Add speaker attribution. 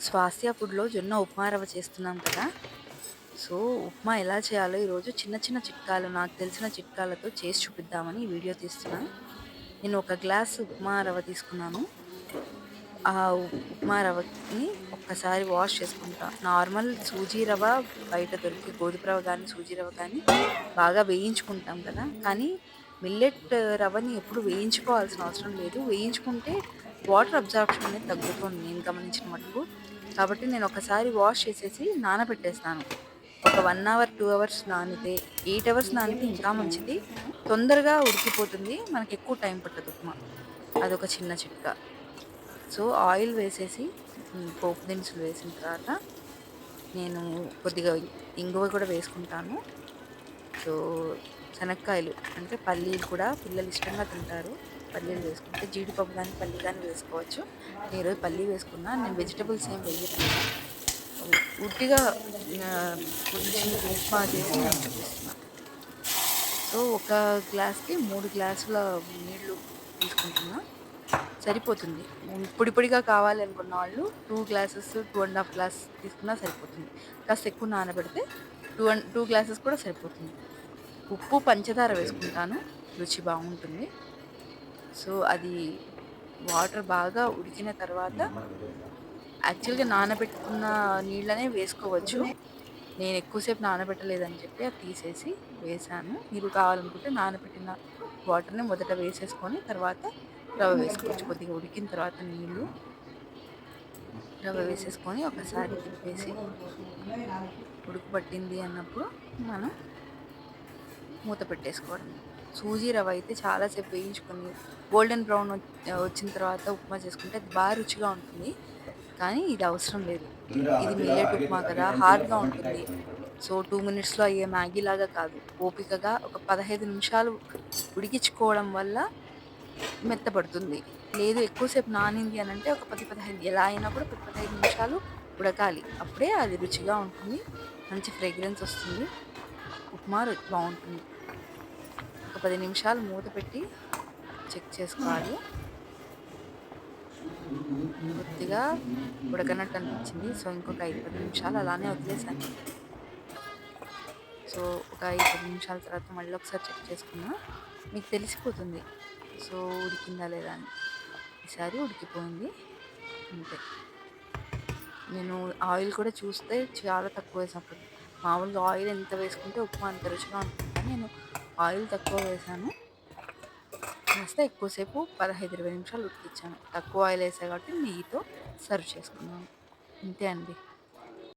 Speaker 1: స్వాస్థ్య ఫుడ్‌లో జొన్న ఉప్మా రవ్వ చేస్తున్నాం కదా! సో, ఉప్మా ఎలా చేయాలో ఈరోజు చిన్న చిన్న చిట్కాలు నాకు తెలిసిన చిట్కాలతో చేసి చూపిద్దామని ఈ వీడియో తీస్తున్నా. నేను ఒక గ్లాస్ ఉప్మా రవ్వ తీసుకున్నాను. ఆ ఉప్మా రవ్వని ఒక్కసారి వాష్ చేసుకుంటా. నార్మల్ సూజీ రవ్వ బయట దొరికే గోధుమ రవ్వ గానీ, సూజీ రవ్వ కానీ బాగా వేయించుకుంటాం కదా! కానీ మిల్లెట్ రవ్వని ఎప్పుడు వేయించుకోవాల్సిన అవసరం లేదు. వేయించుకుంటే వాటర్ అబ్జార్ప్షన్ అనేది తగ్గుతుంది నేను గమనించిన మటుకు. కాబట్టి నేను ఒకసారి వాష్ చేసేసి నానబెట్టేస్తాను. ఒక 1 అవర్, 2 అవర్స్ నానితే 8 అవర్స్ నానితే ఇంకా మంచిది. తొందరగా ఉడికిపోతుంది. మనకెక్కువ టైం పట్టదు ఉప్మా. అదొక చిన్న చిట్కా. సో, ఆయిల్ వేసేసి పోపు దినుసులు వేసిన తర్వాత నేను కొద్దిగా ఇంగువ కూడా వేసుకుంటాను. సో, శనక్కాయలు అంటే పల్లీలు కూడా పిల్లలు ఇష్టంగా తింటారు. పల్లీలు వేసుకుంటే జీడిపప్పు గానీ, పల్లి గానీ వేసుకోవచ్చు. నేను ఈరోజు పల్లి వేసుకున్నా. నేను వెజిటబుల్స్ ఏం వేయట్లేదు. ఉట్టిగా ఉడికించి ఉప్మా చేసి నేను చూపిస్తున్నా. సో, ఒక గ్లాస్‌కి 3 గ్లాసుల నీళ్లు తీసుకుంటున్నా. సరిపోతుంది. పొడి పొడిగా కావాలి అనుకున్న వాళ్ళు 2 గ్లాసెస్, 2 ½ గ్లాస్ తీసుకున్నా సరిపోతుంది. కాస్త ఎక్కువ నానబెడితే 2 గ్లాసెస్ కూడా సరిపోతుంది. ఉప్పు, పంచదార వేసుకుంటాను. రుచి బావుంటుంది. సో, అది వాటర్ బాగా ఉడికిన తర్వాత యాక్చువల్‌గా నానబెట్టుకున్న నీళ్ళనే వేసుకోవచ్చు. నేను ఎక్కువ సేపు నానబెట్టలేదని చెప్పి అది తీసేసి వేశాను. మీరు కావాలనుకుంటే నానబెట్టిన వాటర్‌ని మొదట వేసేసుకొని తర్వాత రవ్వ వేసుకోవచ్చు. కొద్దిగా ఉడికిన తర్వాత నీళ్ళు, రవ్వ వేసేసుకొని ఒకసారి తిప్పేసి ఉడకబట్టింది అన్నప్పుడు మనం మూత పెట్టేసుకోవడమే. సూజీ రవ్వ అయితే చాలా సేపు వేయించుకొని గోల్డెన్ బ్రౌన్ వచ్చిన తర్వాత ఉప్మా చేసుకుంటే అది బాగా రుచిగా ఉంటుంది. కానీ ఇది అవసరం లేదు. ఇది మిల్లెట్ ఉప్మా కదా! హార్డ్‌గా ఉంటుంది. సో, 2 మినిట్స్‌లో అయ్యే మ్యాగీ లాగా కాదు. ఓపికగా ఒక 15 నిమిషాలు ఉడికించుకోవడం వల్ల మెత్తబడుతుంది. లేదు ఎక్కువసేపు నానింది అనంటే ఒక 10, 15 ఎలా అయినా కూడా 10, 15 నిమిషాలు ఉడకాలి. అప్పుడే అది రుచిగా ఉంటుంది. మంచి ఫ్రేగ్రెన్స్ వస్తుంది. ఉప్మా బావుంటుంది. ఒక 10 నిమిషాలు మూత పెట్టి చెక్ చేసుకోవాలి. కొద్దిగా ఉడకనట్టు అనిపించింది. సో, ఇంకొక 5, 10 నిమిషాలు అలానే వదిలేసాను. సో, ఒక 5, 10 నిమిషాల తర్వాత మళ్ళీ ఒకసారి చెక్ చేసుకున్నా. మీకు తెలిసిపోతుంది. సో, ఉడికిందా లేదా అని. ఈసారి ఉడికిపోయింది. అంతే. నేను ఆయిల్ కూడా చూస్తే చాలా తక్కువ వేసాను. మామూలుగా ఆయిల్ ఎంత వేసుకుంటే ఉప్మా అంత రుచిగా ఉంటుంది. కానీ నేను ఆయిల్ తక్కువ వేసాను. కాస్త ఎక్కువసేపు 15, 20 నిమిషాలు ఉడికిచ్చాను. తక్కువ ఆయిల్ ఏసా కాబట్టి నెయ్యితో సర్వ్ చేసుకున్నాను. అంతే అండి.